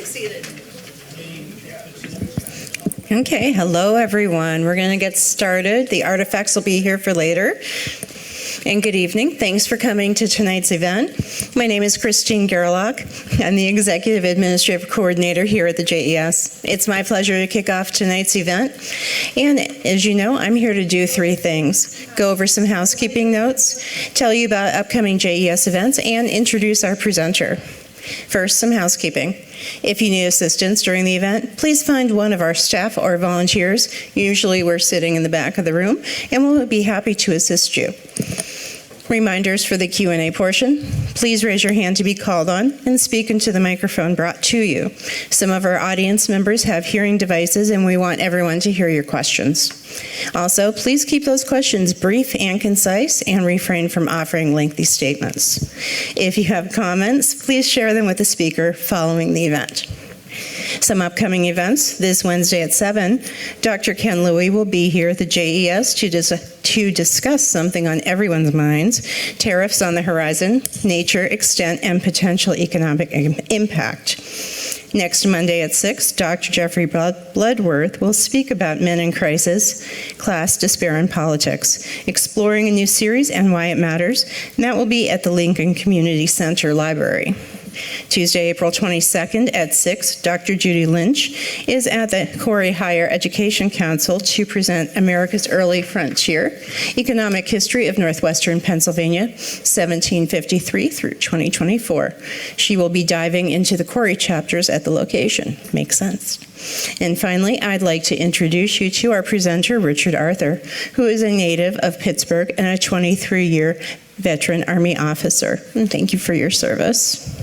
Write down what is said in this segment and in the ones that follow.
seated. Okay, hello everyone. We're going to get started. The artifacts will be here for later. And good evening. Thanks for coming to tonight's event. My name is Christine Gerlach. I'm the Executive Administrative Coordinator here at the JES. It's my pleasure to kick off tonight's event. And as you know, I'm here to do three things: go over some housekeeping notes, tell you about upcoming JES events, and introduce our presenter. First, some housekeeping. If you need assistance during the event, please find one of our staff or volunteers. Usually we're sitting in the back of the room, and we'll be happy to assist you. Reminders for the Q&A portion. Please raise your hand to be called on and speak into the microphone brought to you. Some of our audience members have hearing devices, and we want everyone to hear your questions. Also, please keep those questions brief and concise and refrain from offering lengthy statements. If you have comments, please share them with the speaker following the event. Some upcoming events. This Wednesday at 7, Dr. Ken Louie will be here at the JES to discuss something on everyone's minds: tariffs on the horizon, nature, extent, and potential economic impact. Next Monday at 6, Dr. Jeffrey Bloodworth will speak about men in crisis, class, despair, and politics, exploring a new series and why it matters, and that will be at the Lincoln Community Center Library. Tuesday, April 22nd at 6, Dr. Judy Lynch is at the Corey Higher Education Council to present America's Early Frontier, Economic History of Northwestern Pennsylvania, 1753 through 2024. She will be diving into the Corey chapters at the location. Makes sense. And finally, I'd like to introduce you to our presenter, Richard Arthur, who is a native of Pittsburgh and a 23-year veteran Army officer. And thank you for your service.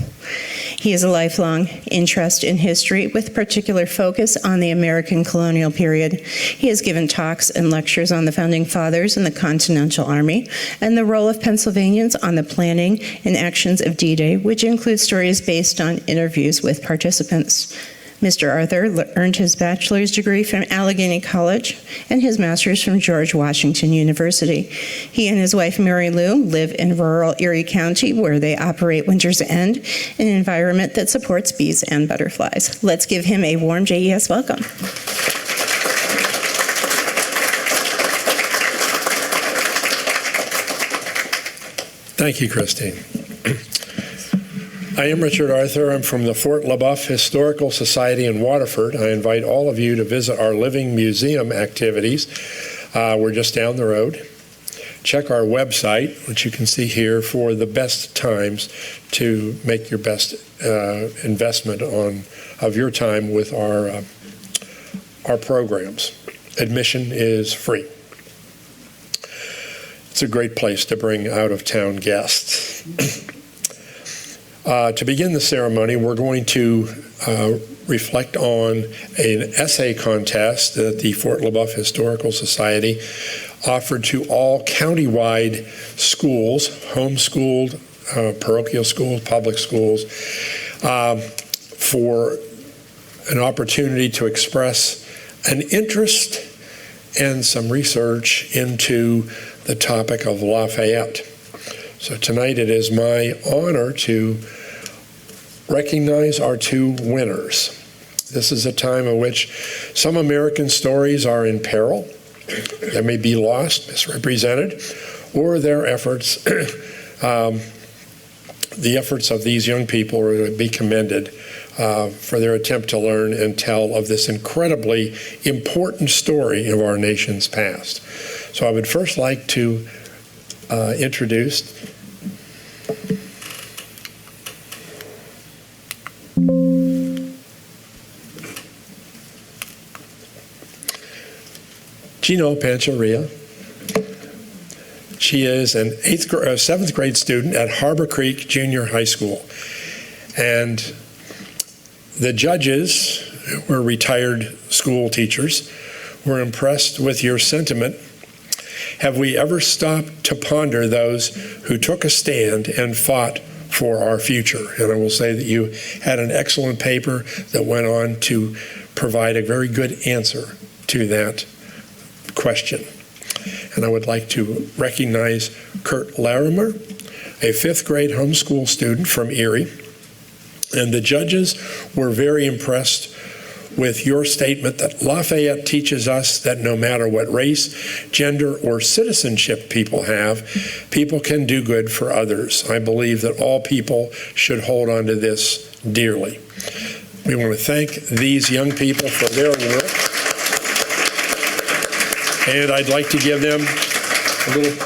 He has a lifelong interest in history with particular focus on the American colonial period. He has given talks and lectures on the Founding Fathers and the Continental Army and the role of Pennsylvanians on the planning and actions of D-Day, which includes stories based on interviews with participants. Mr. Arthur earned his bachelor's degree from Allegheny College and his master's from George Washington University. He and his wife, Mary Lou, live in rural Erie County, where they operate Winter's End, an environment that supports bees and butterflies. Let's give him a warm JES welcome. Thank you, Christine. I am Richard Arthur. I'm from the Fort LaBeouf Historical Society in Waterford. I invite all of you to visit our Living Museum activities. We're just down the road. Check our website, which you can see here, for the best times to make your best investment of your time with our programs. Admission is free. It's a great place to bring out-of-town guests. To begin the ceremony, we're going to reflect on an essay contest that the Fort LaBeouf Historical Society offered to all countywide schools, homeschooled, parochial schools, public schools, for an opportunity to express an interest and some research into the topic of Lafayette. So tonight it is my honor to recognize our two winners. This is a time in which some American stories are in peril. They may be lost, misrepresented, or their efforts, the efforts of these young people are to be commended for their attempt to learn and tell of this incredibly important story of our nation's past. So I would first like to introduce Gino Pancharia. She is an 7th grade student at Harbor Creek Junior High School. And the judges, who were retired school teachers, were impressed with your sentiment. Have we ever stopped to ponder those who took a stand and fought for our future? And I will say that you had an excellent paper that went on to provide a very good answer to that question. And I would like to recognize Kurt Larimer, a 5th grade homeschool student from Erie. And the judges were very impressed with your statement that Lafayette teaches us that no matter what race, gender, or citizenship people have, people can do good for others. I believe that all people should hold on to this dearly. We want to thank these young people for their work. And I'd like to give them a little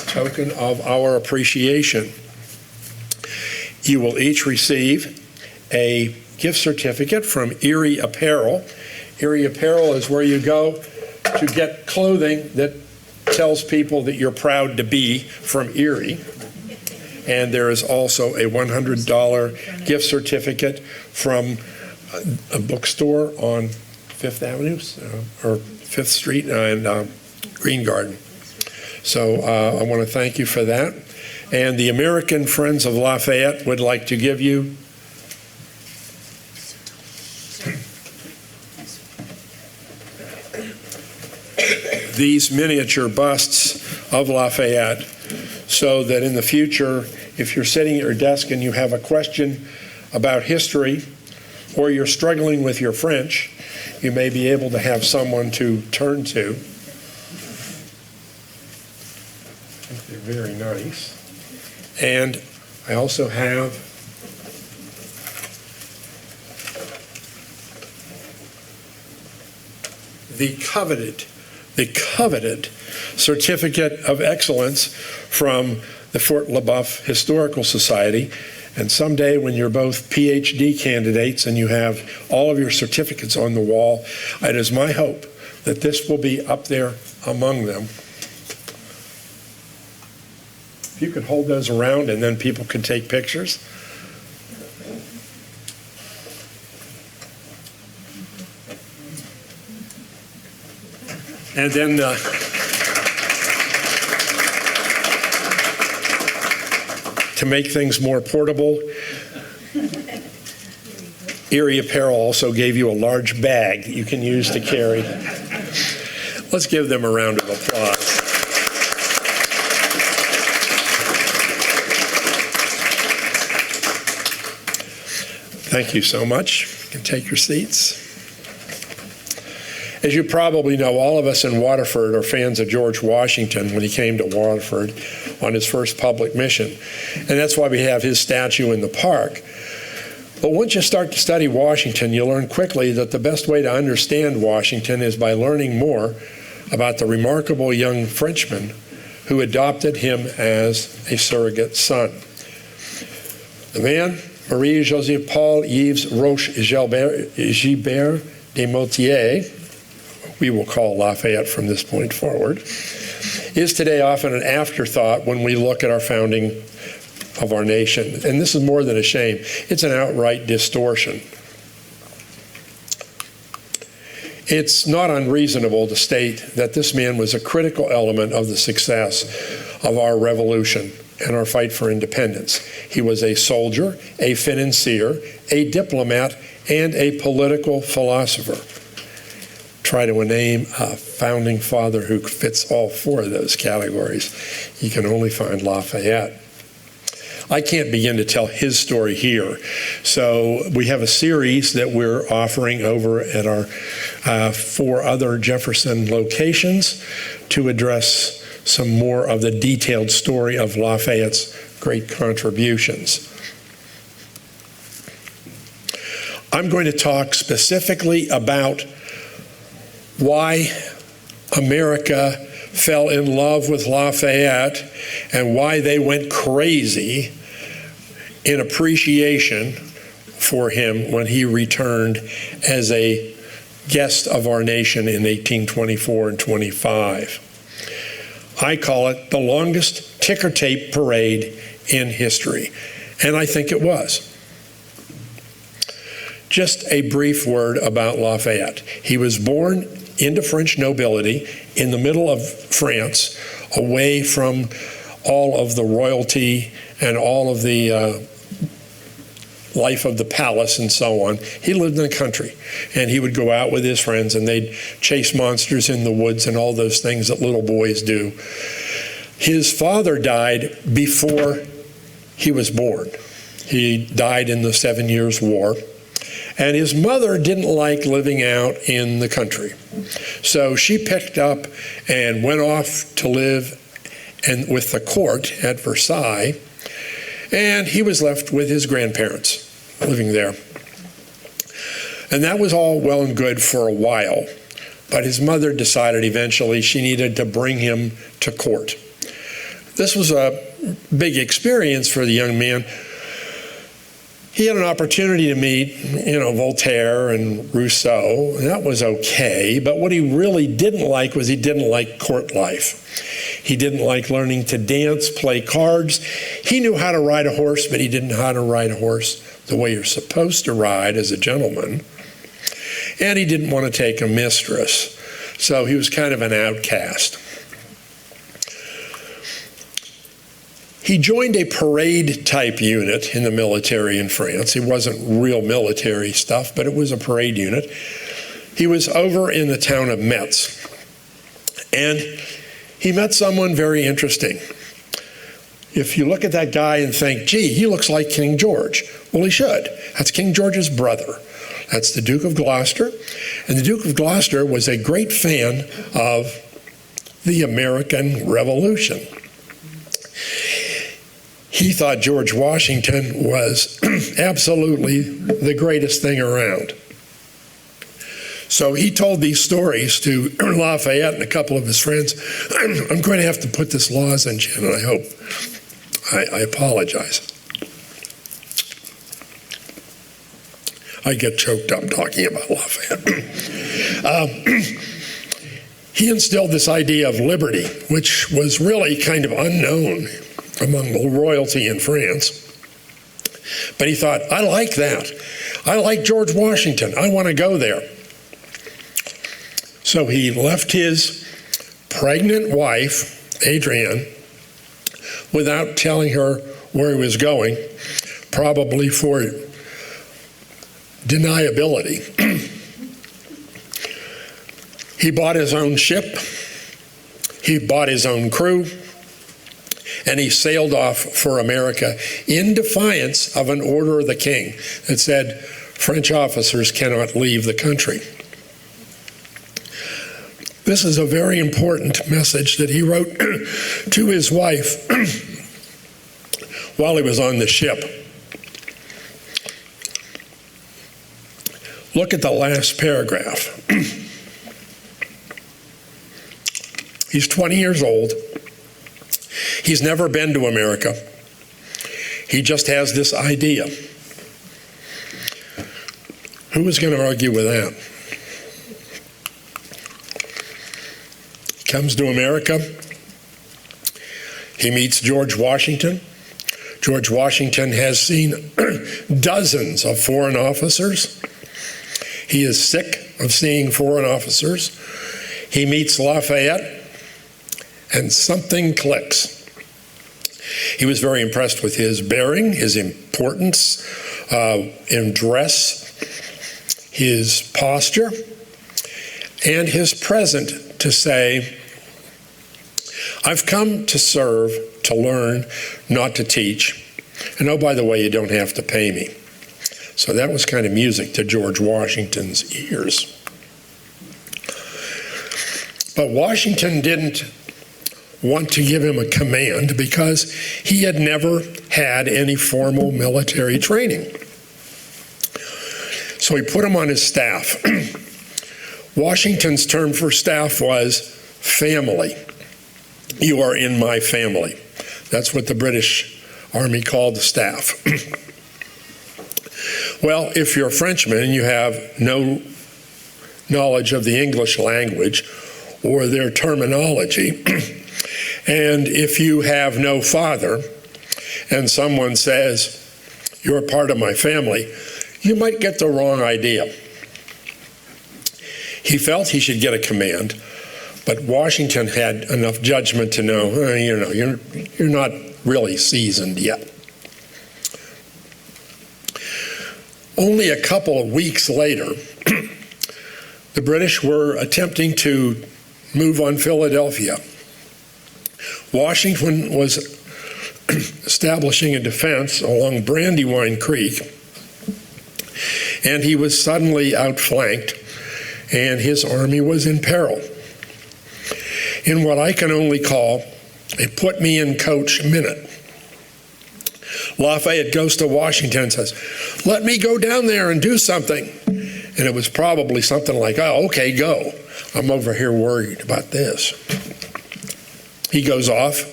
token of our appreciation. You will each receive a gift certificate from Erie Apparel. Erie Apparel is where you go to get clothing that tells people that you're proud to be from Erie. And there is also a $100 gift certificate from a bookstore on Fifth Avenue or Fifth Street and Green Garden. So I want to thank you for that. And the American Friends of Lafayette would like to give you these miniature busts of Lafayette, so that in the future, if you're sitting at your desk and you have a question about history, or you're struggling with your French, you may be able to have someone to turn to. I think they're very nice. And I also have the coveted Certificate of Excellence from the Fort LaBeouf Historical Society. And someday when you're both PhD candidates and you have all of your certificates on the wall, it is my hope that this will be up there among them. If you could hold those around and then people can take pictures. And then to make things more portable, Erie Apparel also gave you a large bag you can use to carry. Let's give them a round of applause. Thank you so much. You can take your seats. As you probably know, all of us in Waterford are fans of George Washington when he came to Waterford on his first public mission. And that's why we have his statue in the park. But once you start to study Washington, you learn quickly that the best way to understand Washington is by learning more about the remarkable young Frenchman who adopted him as a surrogate son. The man, Marie-Joseph Paul Yves Roche Gilbert de Motier, we will call Lafayette from this point forward, is today often an afterthought when we look at our founding of our nation. And this is more than a shame. It's an outright distortion. It's not unreasonable to state that this man was a critical element of the success of our revolution and our fight for independence. He was a soldier, a financier, a diplomat, and a political philosopher. Try to name a founding father who fits all four of those categories. You can only find Lafayette. I can't begin to tell his story here. So we have a series that we're offering over at our 4 other Jefferson locations to address some more of the detailed story of Lafayette's great contributions. I'm going to talk specifically about why America fell in love with Lafayette and why they went crazy in appreciation for him when he returned as a guest of our nation in 1824 and 25. I call it the longest ticker tape parade in history, and I think it was. Just a brief word about Lafayette. He was born into French nobility in the middle of France, away from all of the royalty and all of the life of the palace and so on. He lived in the country, and he would go out with his friends and they'd chase monsters in the woods and all those things that little boys do. His father died before he was born. He died in the 7 Years' War. And his mother didn't like living out in the country. So she picked up and went off to live with the court at Versailles. And he was left with his grandparents living there. And that was all well and good for a while. But his mother decided eventually she needed to bring him to court. This was a big experience for the young man. He had an opportunity to meet, Voltaire and Rousseau, and that was okay. But what he really didn't like was he didn't like court life. He didn't like learning to dance, play cards. He knew how to ride a horse, but he didn't know how to ride a horse the way you're supposed to ride as a gentleman. And he didn't want to take a mistress. So he was kind of an outcast. He joined a parade-type unit in the military in France. It wasn't real military stuff, but it was a parade unit. He was over in the town of Metz, and he met someone very interesting. If you look at that guy and think, gee, he looks like King George, well, he should. That's King George's brother. That's the Duke of Gloucester, and the Duke of Gloucester was a great fan of the American Revolution. He thought George Washington was absolutely the greatest thing around. So he told these stories to Lafayette and a couple of his friends. I'm going to have to put this lozenge in, and I hope. I apologize. I get choked up talking about Lafayette. He instilled this idea of liberty, which was really kind of unknown among the royalty in France. But he thought, I like that. I like George Washington. I want to go there. So he left his pregnant wife, Adrienne, without telling her where he was going, probably for deniability. He bought his own ship. He bought his own crew. And he sailed off for America in defiance of an order of the king that said French officers cannot leave the country. This is a very important message that he wrote to his wife while he was on the ship. Look at the last paragraph. He's 20 years old. He's never been to America. He just has this idea. Who is going to argue with that? He comes to America. He meets George Washington. George Washington has seen dozens of foreign officers. He is sick of seeing foreign officers. He meets Lafayette, and something clicks. He was very impressed with his bearing, his importance in dress, his posture, and his present to say, I've come to serve, to learn, not to teach. And oh, by the way, you don't have to pay me. So that was kind of music to George Washington's ears. But Washington didn't want to give him a command because he had never had any formal military training. So he put him on his staff. Washington's term for staff was family. You are in my family. That's what the British Army called the staff. Well, if you're a Frenchman and you have no knowledge of the English language or their terminology, and if you have no father and someone says, you're part of my family, you might get the wrong idea. He felt he should get a command, but Washington had enough judgment to know, you're not really seasoned yet. Only a couple of weeks later, the British were attempting to move on Philadelphia. Washington was establishing a defense along Brandywine Creek, and he was suddenly outflanked, and his army was in peril. In what I can only call a put-me-in-coach minute, Lafayette goes to Washington and says, "Let me go down there and do something." And it was probably something like, "Oh, okay, go. I'm over here worried about this." He goes off.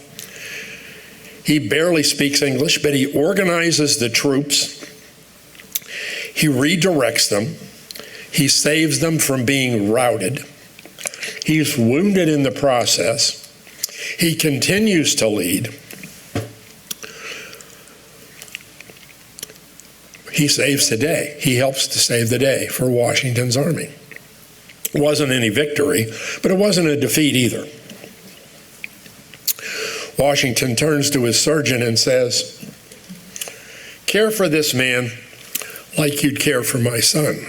He barely speaks English, but he organizes the troops. He redirects them. He saves them from being routed. He's wounded in the process. He continues to lead. He saves the day. He helps to save the day for Washington's army. It wasn't any victory, but it wasn't a defeat either. Washington turns to his surgeon and says, "Care for this man like you'd care for my son."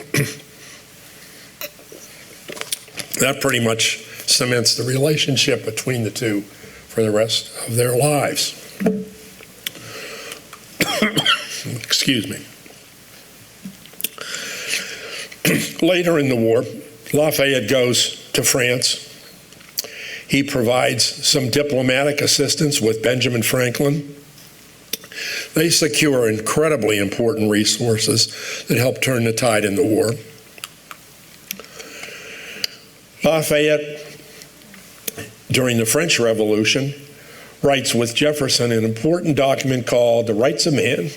That pretty much cements the relationship between the two for the rest of their lives. Excuse me. Later in the war, Lafayette goes to France. He provides some diplomatic assistance with Benjamin Franklin. They secure incredibly important resources that help turn the tide in the war. Lafayette, during the French Revolution, writes with Jefferson an important document called The Rights of Man,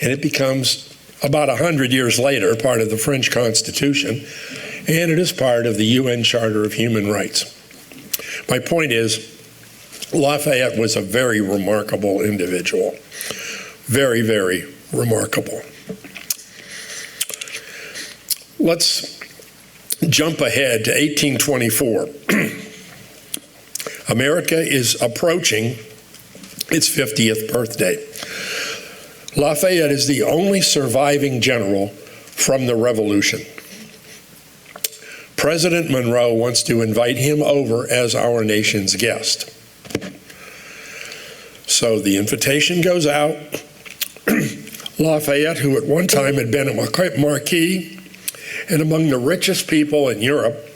and it becomes, about 100 years later, part of the French Constitution, and it is part of the UN Charter of Human Rights. My point is, Lafayette was a very remarkable individual. Very, very remarkable. Let's jump ahead to 1824. America is approaching its 50th birthday. Lafayette is the only surviving general from the Revolution. President Monroe wants to invite him over as our nation's guest. So the invitation goes out. Lafayette, who at one time had been a Marquis and among the richest people in Europe,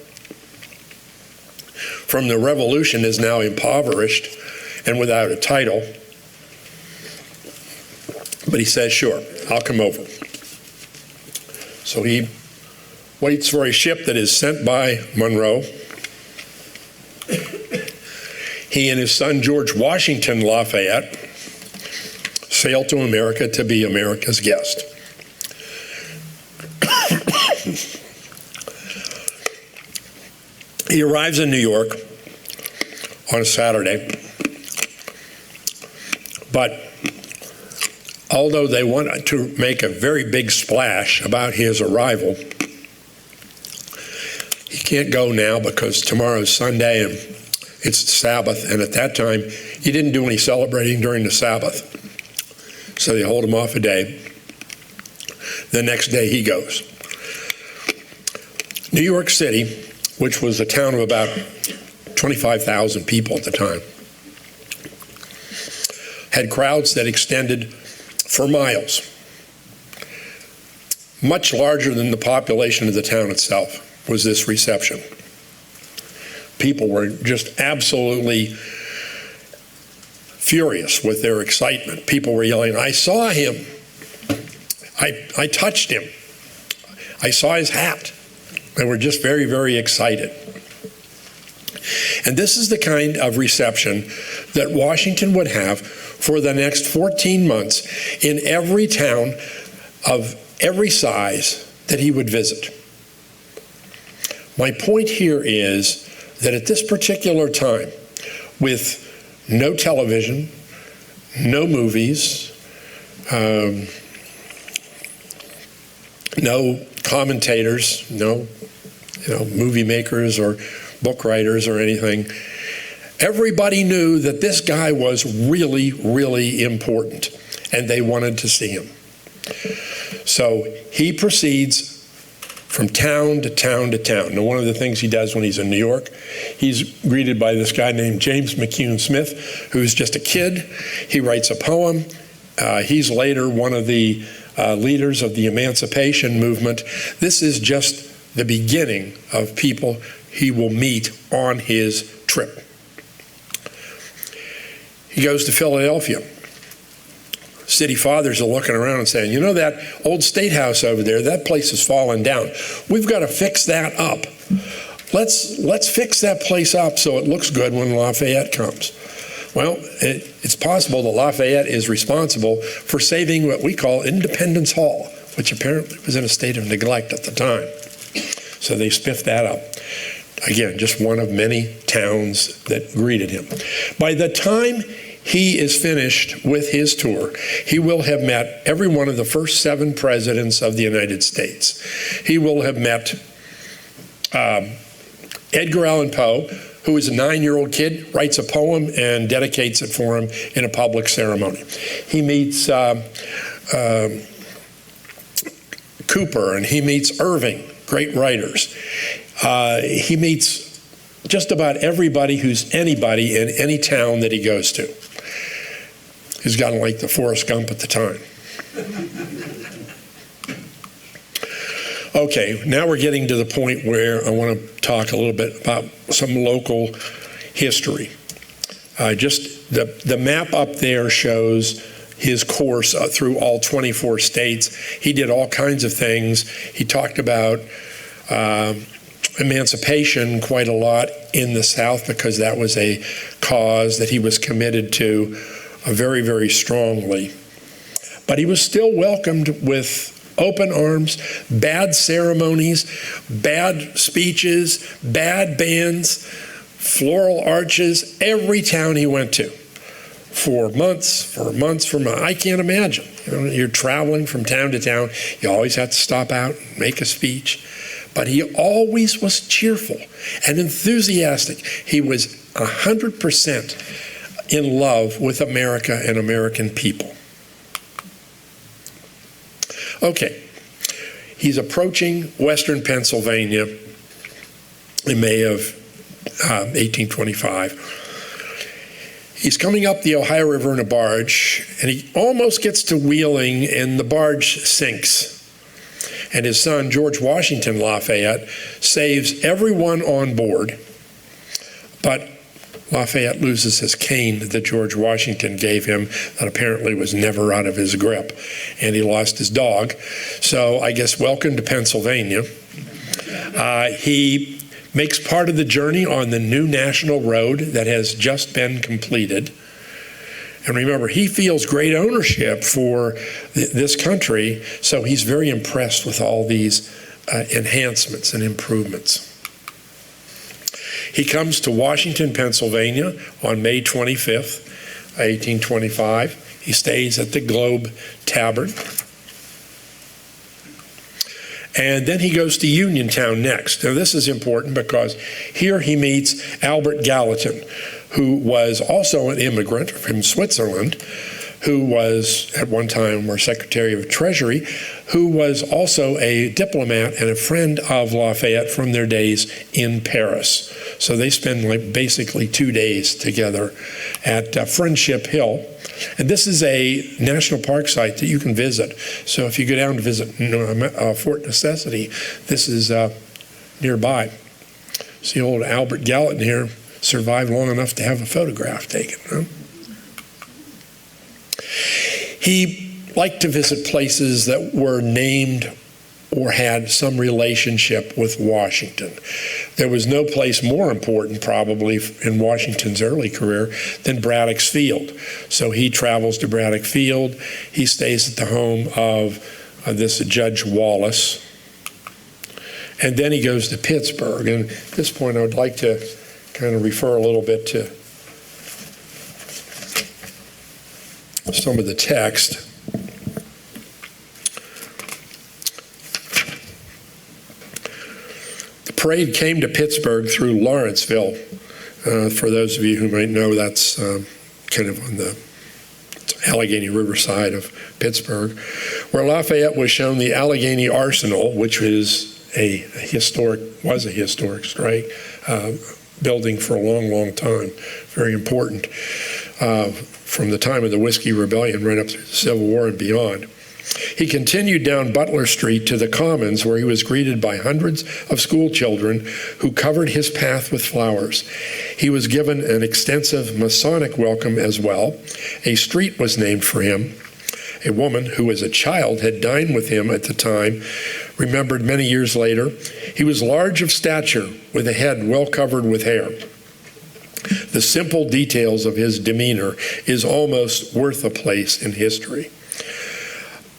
from the Revolution is now impoverished and without a title. But he says, "Sure, I'll come over." So he waits for a ship that is sent by Monroe. He and his son, George Washington Lafayette, sail to America to be America's guest. He arrives in New York on a Saturday, but although they want to make a very big splash about his arrival, he can't go now because tomorrow's Sunday and it's the Sabbath, and at that time, he didn't do any celebrating during the Sabbath. So they hold him off a day. The next day he goes. New York City, which was a town of about 25,000 people at the time, had crowds that extended for miles, much larger than the population of the town itself was this reception. People were just absolutely furious with their excitement. People were yelling, "I saw him. I touched him. I saw his hat." They were just very, very excited. And this is the kind of reception that Washington would have for the next 14 months in every town of every size that he would visit. My point here is that at this particular time, with no television, no movies, no commentators, no movie makers or book writers or anything, everybody knew that this guy was really, really important, and they wanted to see him. So he proceeds from town to town to town. Now, one of the things he does when he's in New York, he's greeted by this guy named James McCune Smith, who's just a kid. He writes a poem. He's later one of the leaders of the emancipation movement. This is just the beginning of people he will meet on his trip. He goes to Philadelphia. City fathers are looking around and saying, you know, that old State House over there, that place has fallen down. We've got to fix that up. Let's fix that place up so it looks good when Lafayette comes. Well, it's possible that Lafayette is responsible for saving what we call Independence Hall, which apparently was in a state of neglect at the time. So they spiffed that up. Again, just one of many towns that greeted him. By the time he is finished with his tour, he will have met every one of the first 7 presidents of the United States. He will have met Edgar Allan Poe, who is a 9-year-old kid, writes a poem and dedicates it for him in a public ceremony. He meets Cooper, and he meets Irving, great writers. He meets just about everybody who's anybody in any town that he goes to. He's gotten like the Forrest Gump at the time. Okay, now we're getting to the point where I want to talk a little bit about some local history. Just the map up there shows his course through all 24 states. He did all kinds of things. He talked about emancipation quite a lot in the South because that was a cause that he was committed to very, very strongly. But he was still welcomed with open arms, bad ceremonies, bad speeches, bad bands, floral arches, every town he went to. For months. I can't imagine. You're traveling from town to town. You always have to stop out and make a speech. But he always was cheerful and enthusiastic. He was 100% in love with America and American people. Okay, he's approaching western Pennsylvania in May of 1825. He's coming up the Ohio River in a barge, and he almost gets to Wheeling, and the barge sinks. And his son, George Washington Lafayette, saves everyone on board, but Lafayette loses his cane that George Washington gave him that apparently was never out of his grip, and he lost his dog. So I guess welcome to Pennsylvania. He makes part of the journey on the new national road that has just been completed. And remember, he feels great ownership for this country, so he's very impressed with all these enhancements and improvements. He comes to Washington, Pennsylvania on May 25th, 1825. He stays at the Globe Tavern. And then he goes to Uniontown next. Now this is important because here he meets Albert Gallatin, who was also an immigrant from Switzerland, who was at one time our Secretary of Treasury, who was also a diplomat and a friend of Lafayette from their days in Paris. So they spend like basically 2 days together at Friendship Hill. And this is a national park site that you can visit. So if you go down to visit Fort Necessity, this is nearby. See old Albert Gallatin here survived long enough to have a photograph taken. Huh? He liked to visit places that were named or had some relationship with Washington. There was no place more important probably in Washington's early career than Braddock's Field. So he travels to Braddock Field. He stays at the home of this Judge Wallace. And then he goes to Pittsburgh. And at this point I would like to kind of refer a little bit to some of the text. The parade came to Pittsburgh through Lawrenceville. For those of you who might know, that's kind of on the Allegheny River side of Pittsburgh, where Lafayette was shown the Allegheny Arsenal, which is was a historic strike building for a long, long time. Very important from the time of the Whiskey Rebellion right up through the Civil War and beyond. He continued down Butler Street to the Commons, where he was greeted by hundreds of school children who covered his path with flowers. He was given an extensive Masonic welcome as well. A street was named for him. A woman who as a child had dined with him at the time remembered many years later, he was large of stature with a head well covered with hair. The simple details of his demeanor is almost worth a place in history.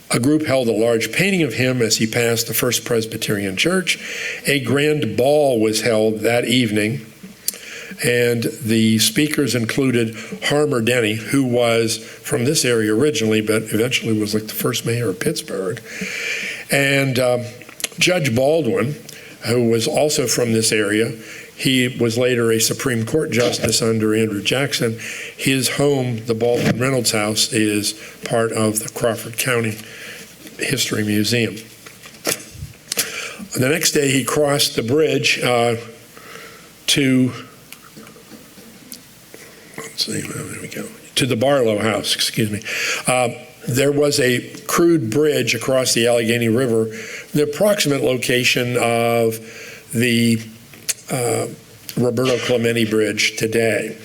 A group held a large painting of him as he passed the First Presbyterian Church. A grand ball was held that evening, and the speakers included Harmer Denny, who was from this area originally, but eventually was like the first mayor of Pittsburgh, and Judge Baldwin, who was also from this area. He was later a Supreme Court justice under Andrew Jackson. His home, the Baldwin Reynolds House, is part of the Crawford County History Museum. The next day, he crossed the bridge there we go, to the Barlow House, excuse me. There was a crude bridge across the Allegheny River, the approximate location of the Roberto Clemente Bridge today.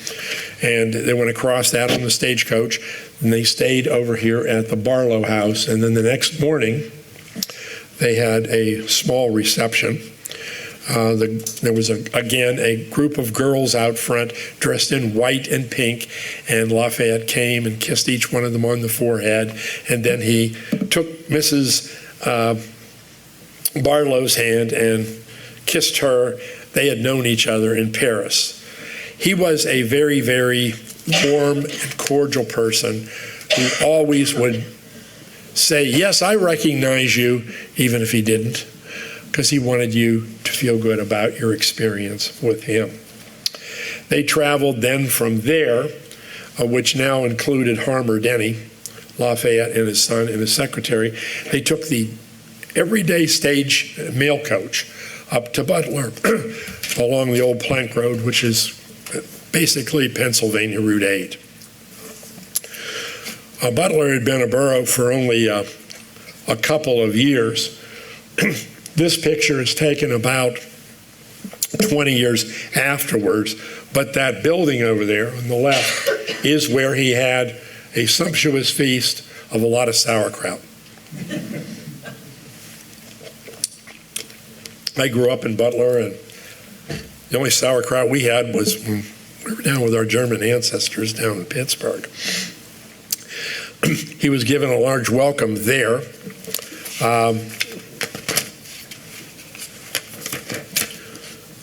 And they went across that on the stagecoach, and they stayed over here at the Barlow House. And then the next morning, they had a small reception. There was, again, a group of girls out front dressed in white and pink, and Lafayette came and kissed each one of them on the forehead. And then he took Mrs. Barlow's hand and kissed her. They had known each other in Paris. He was a very, very warm and cordial person who always would say, "Yes, I recognize you," even if he didn't, because he wanted you to feel good about your experience with him. They traveled then from there, which now included Harmer Denny, Lafayette and his son and his secretary. They took the everyday stage mail coach up to Butler along the old plank road, which is basically Pennsylvania Route 8. Butler had been a borough for only a couple of years. This picture is taken about 20 years afterwards, but that building over there on the left is where he had a sumptuous feast of a lot of sauerkraut. I grew up in Butler, and the only sauerkraut we had was when we were down with our German ancestors down in Pittsburgh. He was given a large welcome there.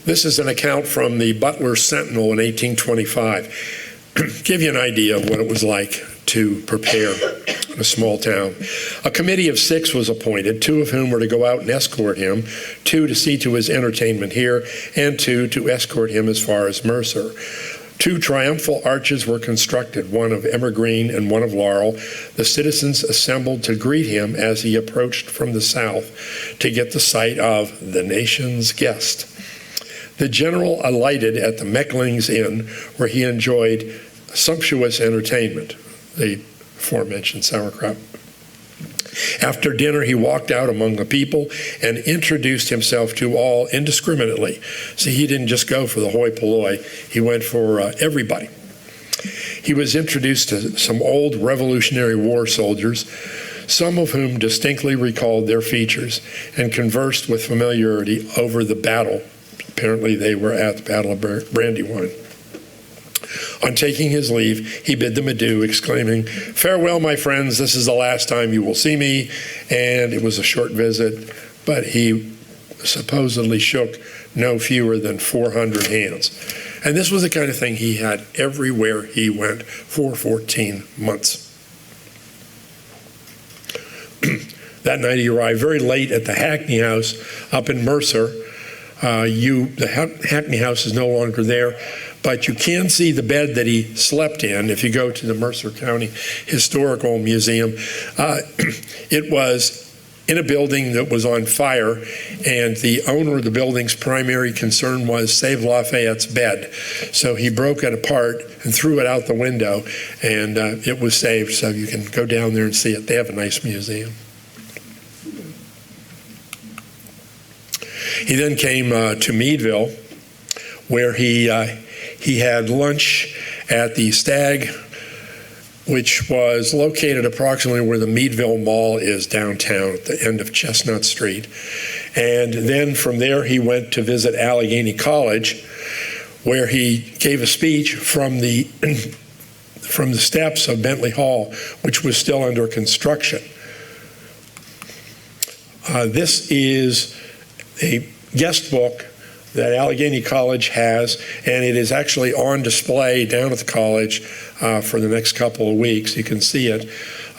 This is an account from the Butler Sentinel in 1825. Give you an idea of what it was like to prepare in a small town. A committee of 6 was appointed, 2 of whom were to go out and escort him, 2 to see to his entertainment here, and 2 to escort him as far as Mercer. 2 triumphal arches were constructed, one of evergreen and one of laurel. The citizens assembled to greet him as he approached from the south to get the sight of the nation's guest. The general alighted at the Meckling's Inn, where he enjoyed sumptuous entertainment, the aforementioned sauerkraut. After dinner, he walked out among the people and introduced himself to all indiscriminately. See, he didn't just go for the hoi polloi, he went for everybody. He was introduced to some old Revolutionary War soldiers, some of whom distinctly recalled their features and conversed with familiarity over the battle. Apparently they were at the Battle of Brandywine. On taking his leave, he bid them adieu, exclaiming, "Farewell, my friends, this is the last time you will see me." And it was a short visit, but he supposedly shook no fewer than 400 hands. And this was the kind of thing he had everywhere he went for 14 months. That night he arrived very late at the Hackney House up in Mercer. The Hackney House is no longer there, but you can see the bed that he slept in if you go to the Mercer County Historical Museum. It was in a building that was on fire, and the owner of the building's primary concern was save Lafayette's bed. So he broke it apart and threw it out the window, and it was saved. So you can go down there and see it. They have a nice museum. He then came to Meadville, where he had lunch at the Stag, which was located approximately where the Meadville Mall is downtown at the end of Chestnut Street. And then from there, he went to visit Allegheny College, where he gave a speech from the steps of Bentley Hall, which was still under construction. This is a guest book that Allegheny College has, and it is actually on display down at the college for the next couple of weeks. You can see it.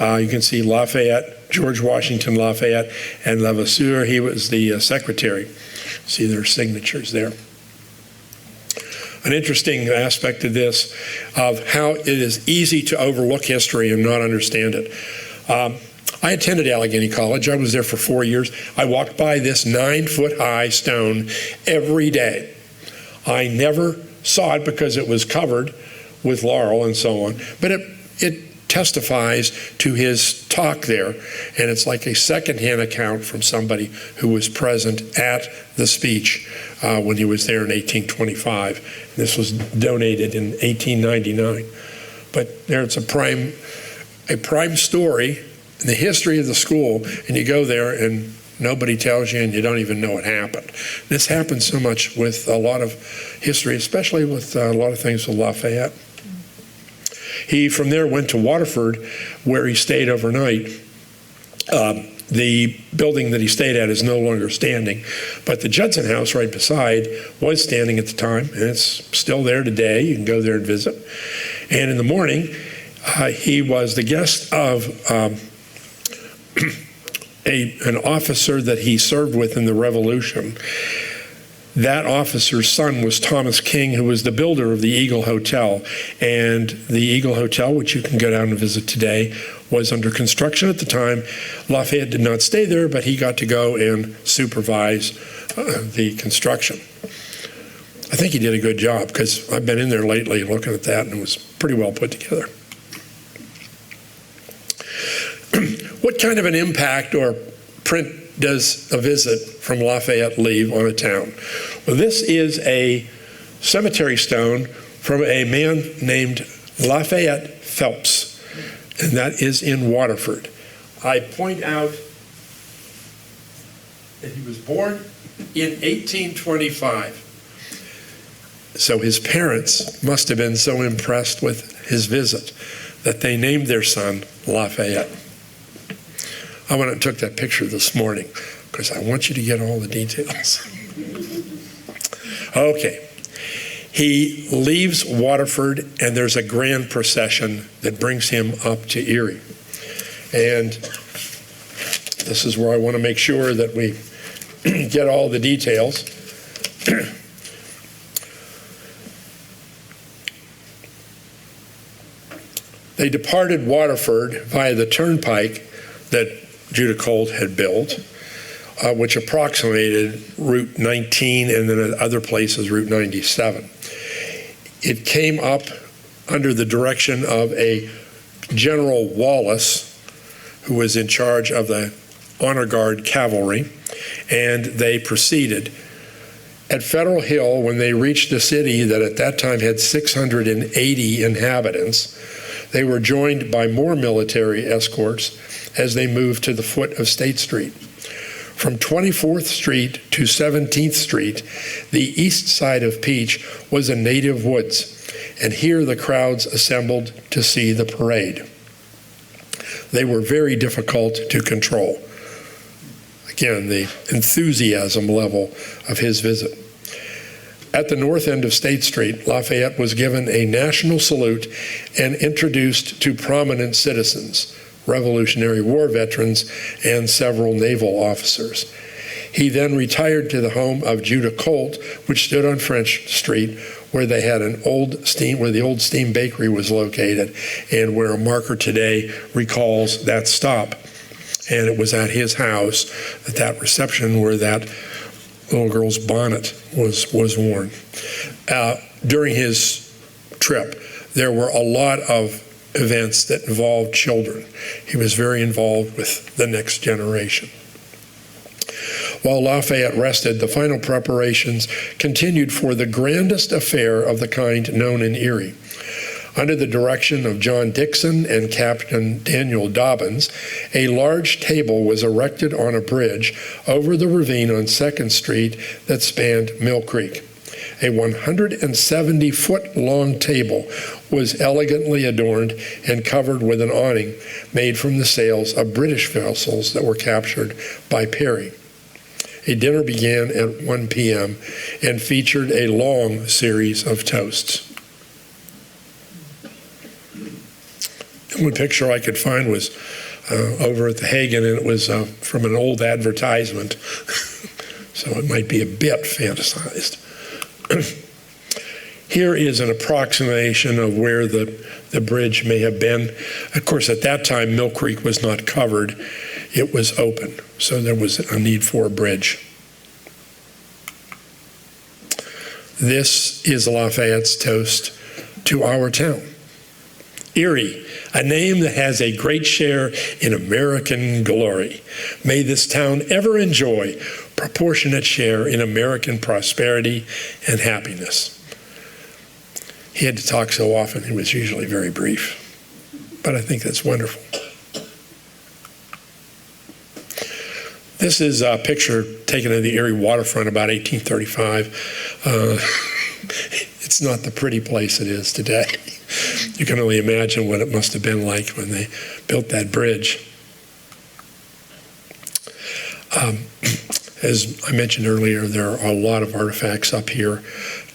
You can see Lafayette, George Washington Lafayette, and Levasseur. He was the secretary. See their signatures there. An interesting aspect of this, of how it is easy to overlook history and not understand it. I attended Allegheny College. I was there for 4 years. I walked by this 9-foot-high stone every day. I never saw it because it was covered with laurel and so on, but it testifies to his talk there, and it's like a secondhand account from somebody who was present at the speech when he was there in 1825. This was donated in 1899. But there it's a prime story in the history of the school, and you go there and nobody tells you and you don't even know it happened. This happens so much with a lot of history, especially with a lot of things with Lafayette. He from there went to Waterford, where he stayed overnight. The building that he stayed at is no longer standing, but the Judson House right beside was standing at the time, and it's still there today. You can go there and visit. And in the morning, he was the guest of an officer that he served with in the Revolution. That officer's son was Thomas King, who was the builder of the Eagle Hotel. And the Eagle Hotel, which you can go down and visit today, was under construction at the time. Lafayette did not stay there, but he got to go and supervise the construction. I think he did a good job, because I've been in there lately looking at that, and it was pretty well put together. What kind of an impact or print does a visit from Lafayette leave on a town? Well, this is a cemetery stone from a man named Lafayette Phelps, and that is in Waterford. I point out that he was born in 1825. So his parents must have been so impressed with his visit that they named their son Lafayette. I went and took that picture this morning because I want you to get all the details. Okay. He leaves Waterford, and there's a grand procession that brings him up to Erie. And this is where I want to make sure that we get all the details. They departed Waterford via the turnpike that Judah Colt had built, which approximated Route 19 and then at other places Route 97. It came up under the direction of a General Wallace, who was in charge of the Honor Guard Cavalry, and they proceeded. At Federal Hill, when they reached the city that at that time had 680 inhabitants, they were joined by more military escorts as they moved to the foot of State Street. From 24th Street to 17th Street, the east side of Peach was a native woods, and here the crowds assembled to see the parade. They were very difficult to control. Again, the enthusiasm level of his visit. At the north end of State Street, Lafayette was given a national salute and introduced to prominent citizens, Revolutionary War veterans, and several naval officers. He then retired to the home of Judah Colt, which stood on French Street, where they had where the old steam bakery was located, and where a marker today recalls that stop. And it was at his house at that reception where that little girl's bonnet was worn. During his trip, there were a lot of events that involved children. He was very involved with the next generation. While Lafayette rested, the final preparations continued for the grandest affair of the kind known in Erie. Under the direction of John Dixon and Captain Daniel Dobbins, a large table was erected on a bridge over the ravine on 2nd Street that spanned Mill Creek. A 170-foot-long table was elegantly adorned and covered with an awning made from the sails of British vessels that were captured by Perry. A dinner began at 1 p.m. and featured a long series of toasts. The only picture I could find was over at the Hagen, and it was from an old advertisement, so it might be a bit fantasized. Here is an approximation of where the bridge may have been. Of course, at that time, Mill Creek was not covered. It was open, so there was a need for a bridge. This is Lafayette's toast to our town. Erie, a name that has a great share in American glory. May this town ever enjoy proportionate share in American prosperity and happiness. He had to talk so often, it was usually very brief. But I think that's wonderful. This is a picture taken of the Erie waterfront about 1835. It's not the pretty place it is today. You can only imagine what it must have been like when they built that bridge. As I mentioned earlier, there are a lot of artifacts up here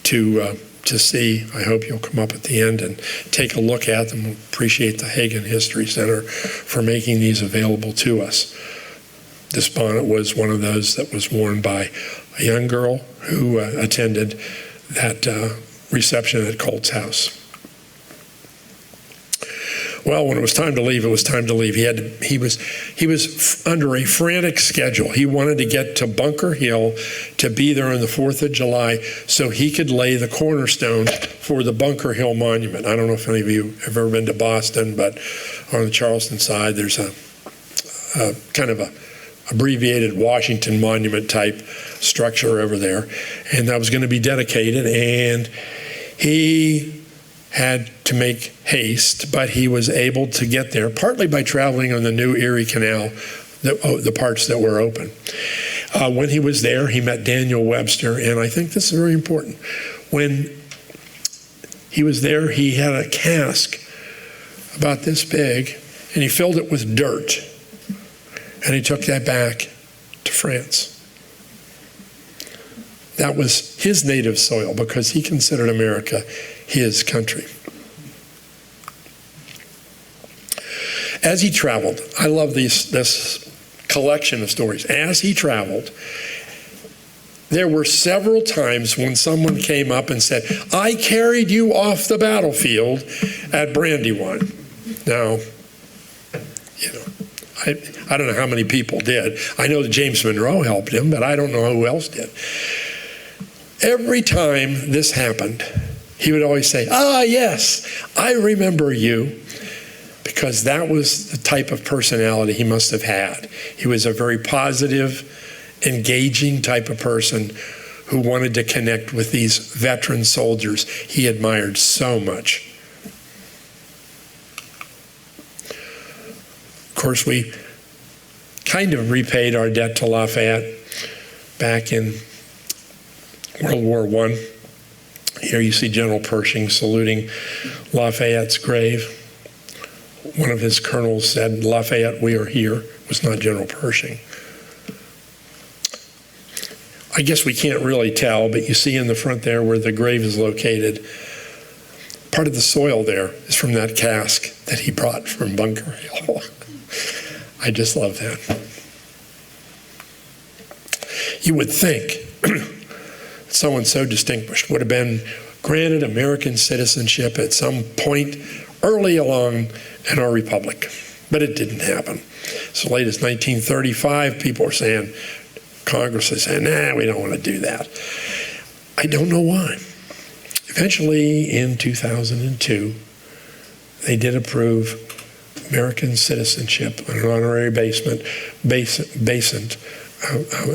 to see. I hope you'll come up at the end and take a look at them. We appreciate the Hagen History Center for making these available to us. This bonnet was one of those that was worn by a young girl who attended that reception at Colt's house. Well, when it was time to leave, it was time to leave. He was under a frantic schedule. He wanted to get to Bunker Hill to be there on the 4th of July so he could lay the cornerstone for the Bunker Hill Monument. I don't know if any of you have ever been to Boston, but on the Charleston side, there's a kind of a abbreviated Washington Monument type structure over there, and that was going to be dedicated, and he had to make haste, but he was able to get there partly by traveling on the new Erie Canal, the parts that were open. When he was there, he met Daniel Webster, and I think this is very important. When he was there, he had a cask about this big, and he filled it with dirt, and he took that back to France. That was his native soil because he considered America his country. As he traveled, I love this collection of stories. As he traveled, there were several times when someone came up and said, "I carried you off the battlefield at Brandywine." Now, I don't know how many people did. I know that James Monroe helped him, but I don't know who else did. Every time this happened, he would always say, "Ah, yes, I remember you," because that was the type of personality he must have had. He was a very positive, engaging type of person who wanted to connect with these veteran soldiers he admired so much. Of course, we kind of repaid our debt to Lafayette back in World War I. Here you see General Pershing saluting Lafayette's grave. One of his colonels said, "Lafayette, we are here." It was not General Pershing. I guess we can't really tell, but you see in the front there where the grave is located, part of the soil there is from that cask that he brought from Bunker Hill. I just love that. You would think someone so distinguished would have been granted American citizenship at some point early along in our republic. but it didn't happen. As late as 1935, people were saying, Congress is saying, nah, we don't want to do that. I don't know why. Eventually, in 2002, they did approve American citizenship on an honorary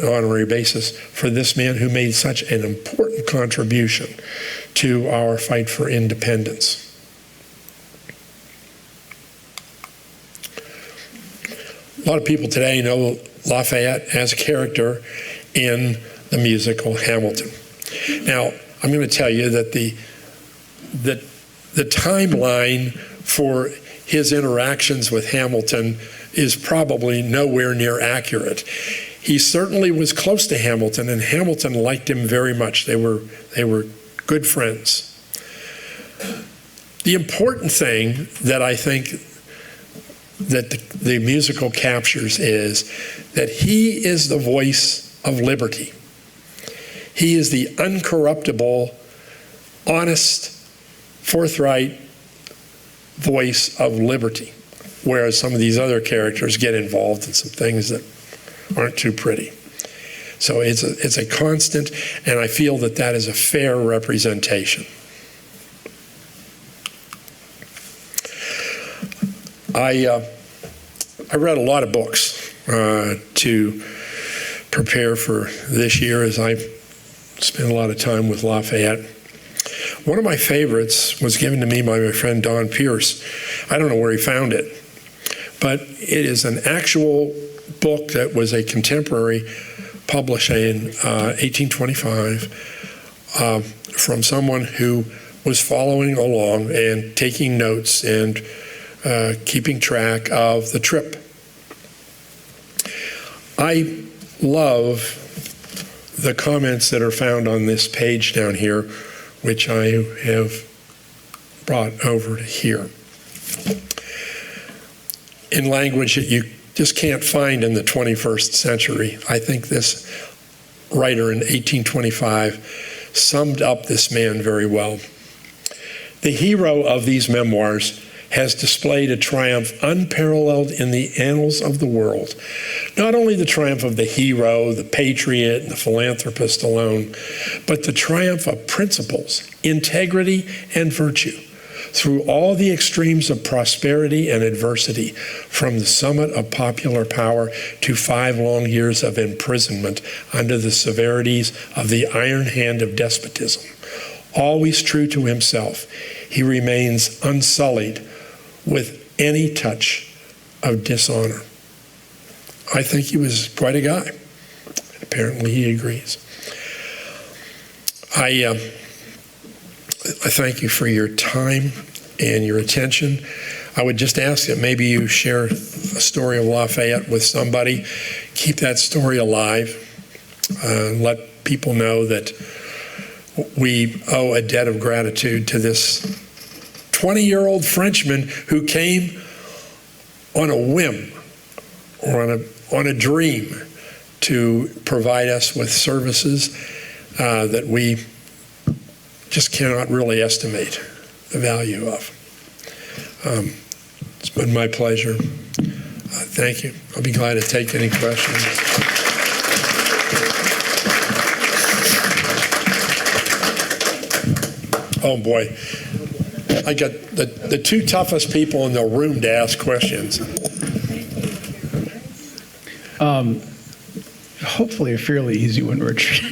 honorary basis for this man who made such an important contribution to our fight for independence. A lot of people today know Lafayette as a character in the musical Hamilton. Now, I'm going to tell you that the timeline for his interactions with Hamilton is probably nowhere near accurate. He certainly was close to Hamilton, and Hamilton liked him very much. They were good friends. The important thing that I think that the musical captures is that he is the voice of liberty. He is the uncorruptible, honest, forthright voice of liberty, whereas some of these other characters get involved in some things that aren't too pretty. So it's a constant, and I feel that that is a fair representation. I read a lot of books to prepare for this year as I spent a lot of time with Lafayette. One of my favorites was given to me by my friend Don Pierce. I don't know where he found it, but it is an actual book that was a contemporary published in 1825 from someone who was following along and taking notes and keeping track of the trip. I love the comments that are found on this page down here, which I have brought over to here, in language that you just can't find in the 21st century. I think this writer in 1825 summed up this man very well. The hero of these memoirs has displayed a triumph unparalleled in the annals of the world. Not only the triumph of the hero, the patriot, and the philanthropist alone, but the triumph of principles, integrity, and virtue through all the extremes of prosperity and adversity, from the summit of popular power to 5 long years of imprisonment under the severities of the iron hand of despotism. Always true to himself, he remains unsullied with any touch of dishonor. I think he was quite a guy. Apparently he agrees. I thank you for your time and your attention. I would just ask that maybe you share a story of Lafayette with somebody. Keep that story alive. Let people know that we owe a debt of gratitude to this 20-year-old Frenchman who came on a whim or on a dream to provide us with services that we just cannot really estimate the value of. It's been my pleasure. Thank you. I'll be glad to take any questions. Oh boy, I got the 2 toughest people in the room to ask questions. Hopefully a fairly easy one, Richard.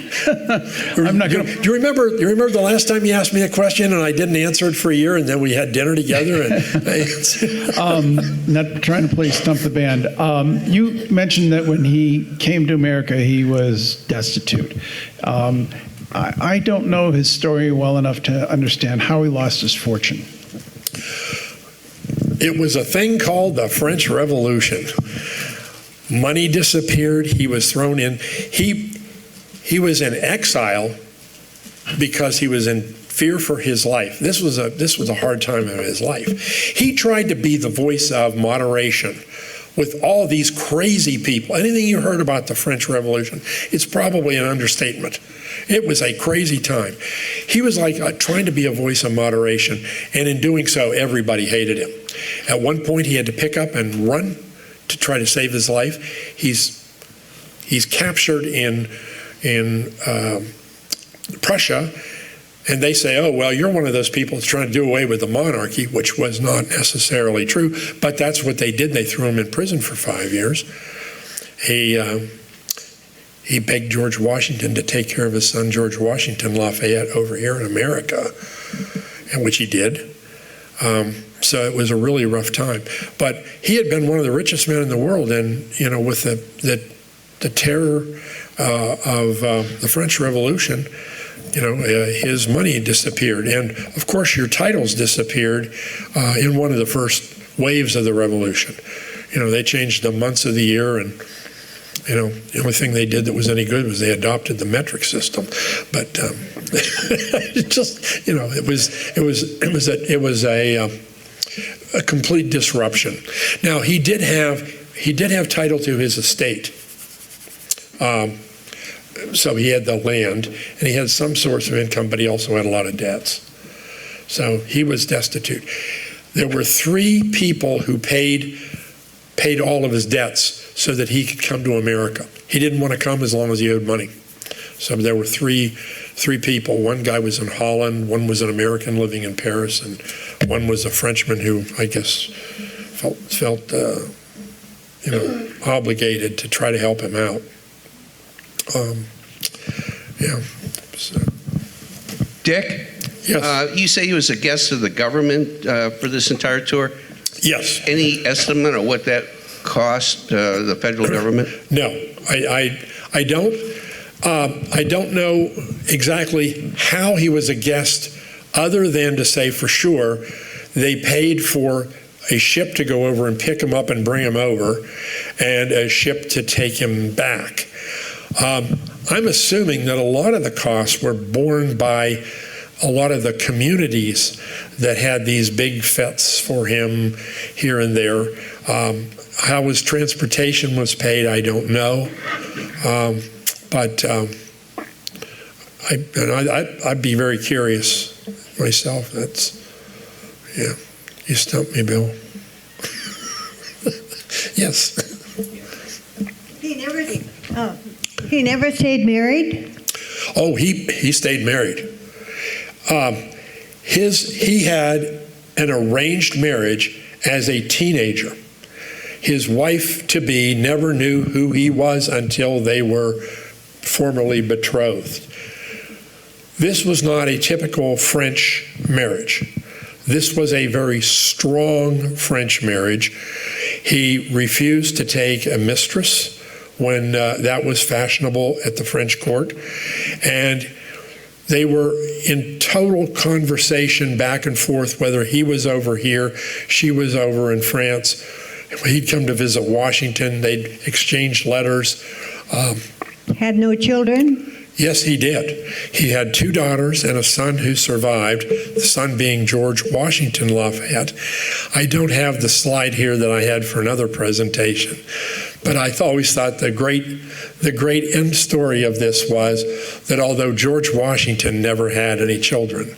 I'm not going to. Do you remember the last time you asked me a question and I didn't answer it for a year, and then we had dinner together? And not trying to play stump the band. You mentioned that when he came to America, he was destitute. I don't know his story well enough to understand how he lost his fortune. It was a thing called the French Revolution. Money disappeared. He was thrown in. He was in exile because he was in fear for his life. This was a hard time of his life. He tried to be the voice of moderation with all these crazy people. Anything you heard about the French Revolution, it's probably an understatement. It was a crazy time. He was like trying to be a voice of moderation, and in doing so, everybody hated him. At one point, he had to pick up and run to try to save his life. He's captured in Prussia, and they say, oh, well, you're one of those people that's trying to do away with the monarchy, which was not necessarily true, but that's what they did. They threw him in prison for 5 years. He begged George Washington to take care of his son, George Washington Lafayette, over here in America, and which he did. So it was a really rough time. But he had been one of the richest men in the world, and with the terror of the French Revolution, his money disappeared. And of course, your titles disappeared in one of the first waves of the revolution. They changed the months of the year, and the only thing they did that was any good was they adopted the metric system. But it was a complete disruption. Now he did have title to his estate. So he had the land, and he had some source of income, but he also had a lot of debts. So he was destitute. There were 3 people who paid all of his debts so that he could come to America. He didn't want to come as long as he owed money. So there were three people. One guy was in Holland, one was an American living in Paris, and one was a Frenchman who, I guess, felt obligated to try to help him out. So. Dick? Yes. You say he was a guest of the government for this entire tour? Yes. Any estimate of what that cost the federal government? No, I don't. I don't know exactly how he was a guest, other than to say for sure they paid for a ship to go over and pick him up and bring him over, and a ship to take him back. I'm assuming that a lot of the costs were borne by a lot of the communities that had these big fetes for him here and there. How his transportation was paid, I don't know. But I'd be very curious myself. You stumped me, Bill. Yes. He never stayed married? Oh, he stayed married. He had an arranged marriage as a teenager. His wife-to-be never knew who he was until they were formally betrothed. This was not a typical French marriage. This was a very strong French marriage. He refused to take a mistress when that was fashionable at the French court. And they were in total conversation back and forth, whether he was over here, she was over in France. He'd come to visit Washington. They'd exchange letters. Had no children? Yes, he did. He had 2 daughters and a son who survived, the son being George Washington Lafayette. I don't have the slide here that I had for another presentation, but I always thought the great end story of this was that although George Washington never had any children,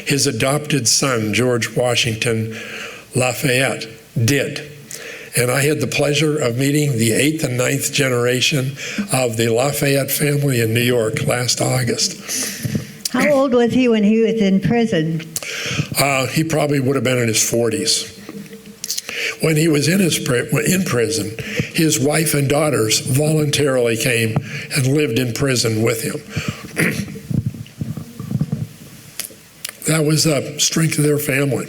his adopted son, George Washington Lafayette, did. And I had the pleasure of meeting the 8th and 9th generation of the Lafayette family in New York last August. How old was he when he was in prison? He probably would have been in his 40s. When he was in prison, his wife and daughters voluntarily came and lived in prison with him. That was the strength of their family.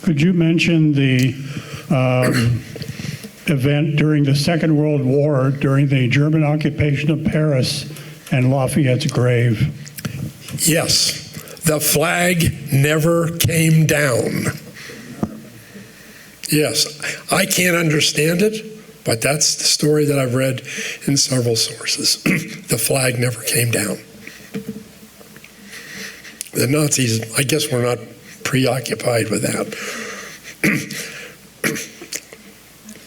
Could you mention the event during the Second World War, during the German occupation of Paris and Lafayette's grave? Yes, the flag never came down. Yes, I can't understand it, but that's the story that I've read in several sources. The flag never came down. the Nazis, I guess, were not preoccupied with that.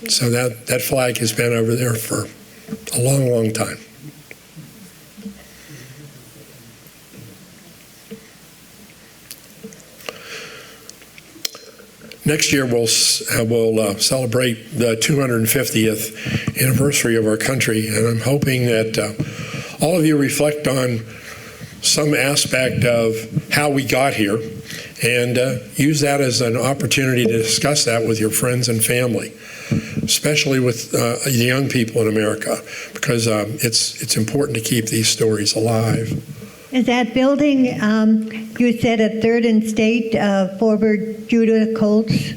So that flag has been over there for a long, long time. Next year we'll celebrate the 250th anniversary of our country, and I'm hoping that all of you reflect on some aspect of how we got here and use that as an opportunity to discuss that with your friends and family, especially with the young people in America, because it's important to keep these stories alive. Is that building, you said at 3rd and State, former Judah Colts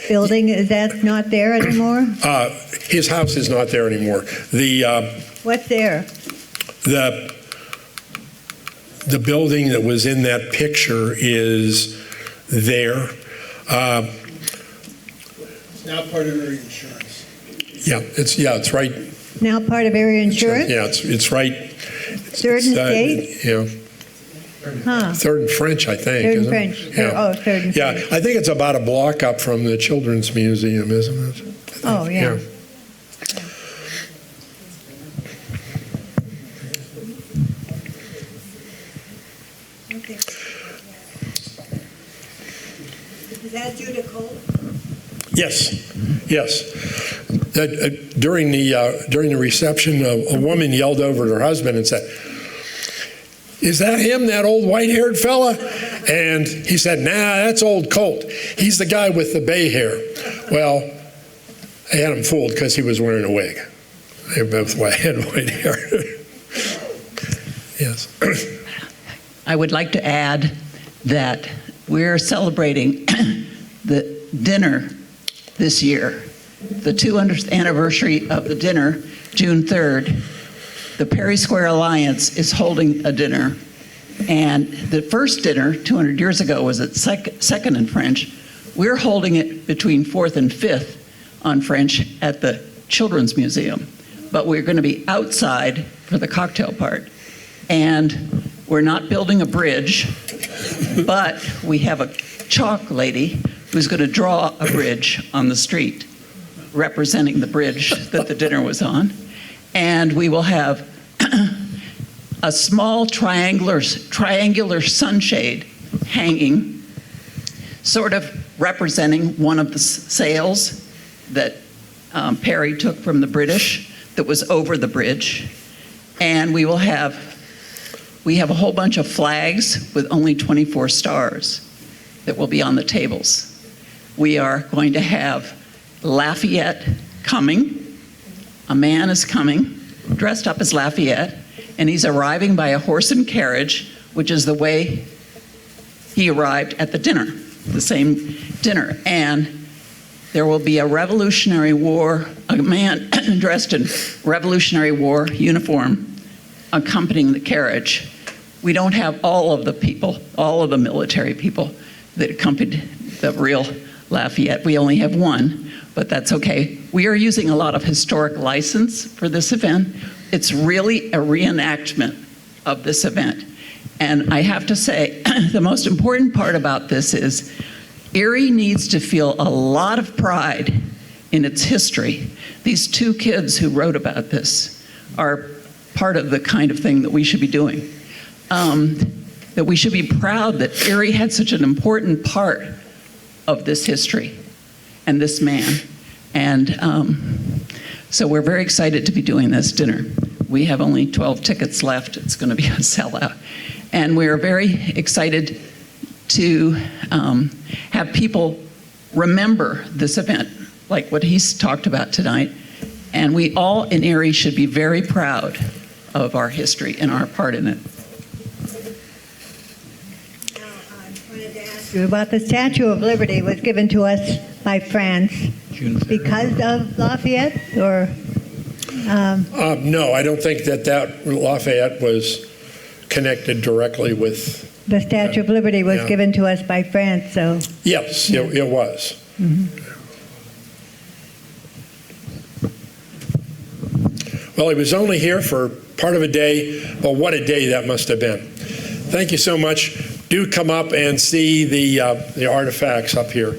building, is that not there anymore? His house is not there anymore. What's there? The building that was in that picture is there. It's now part of Erie Insurance. It's right. Now part of Erie Insurance? Yeah, it's right. 3rd and State? Yeah. Huh. 3rd and French, I think. 3rd and isn't French. it? Yeah. 3rd and Yeah, French. I think it's about a block up from the Children's Museum, isn't it? Oh, yeah. Okay. Is that Judah Colt? Yes. During the reception, a woman yelled over at her husband and said, "Is that him, that old white-haired fella?" And he said, "Nah, that's old Colt. He's the guy with the bay hair." Well, I had him fooled because he was wearing a wig. They both had white hair. Yes. I would like to add that we're celebrating the dinner this year, the 200th anniversary of the dinner, June 3rd. The Perry Square Alliance is holding a dinner, and the first dinner 200 years ago was at 2nd and French. We're holding it between 4th and 5th on French at the Children's Museum, but we're going to be outside for the cocktail part. And we're not building a bridge, but we have a chalk lady who's going to draw a bridge on the street representing the bridge that the dinner was on. And we will have a small triangular sunshade hanging, sort of representing one of the sails that Perry took from the British that was over the bridge. And we have a whole bunch of flags with only 24 stars that will be on the tables. We are going to have Lafayette coming. A man is coming, dressed up as Lafayette, and he's arriving by a horse and carriage, which is the way he arrived at the dinner, the same dinner. And there will be a Revolutionary War, a man dressed in Revolutionary War uniform accompanying the carriage. We don't have all of the people, all of the military people that accompanied the real Lafayette. We only have one, but that's okay. We are using a lot of historic license for this event. It's really a reenactment of this event. And I have to say, the most important part about this is Erie needs to feel a lot of pride in its history. These two kids who wrote about this are part of the kind of thing that we should be doing. That we should be proud that Erie had such an important part of this history and this man. And so we're very excited to be doing this dinner. We have only 12 tickets left. It's going to be a sellout. And we're very excited to have people remember this event, like what he's talked about tonight. And we all in Erie should be very proud of our history and our part in it. About the Statue of Liberty was given to us by France because of Lafayette, or? No, I don't think that Lafayette was connected directly with. The Statue of Liberty was given to us by France, so. Yes, it was. Mm-hmm. Well, he was only here for part of a day. Well, what a day that must have been. Thank you so much. do come up and see the artifacts up here.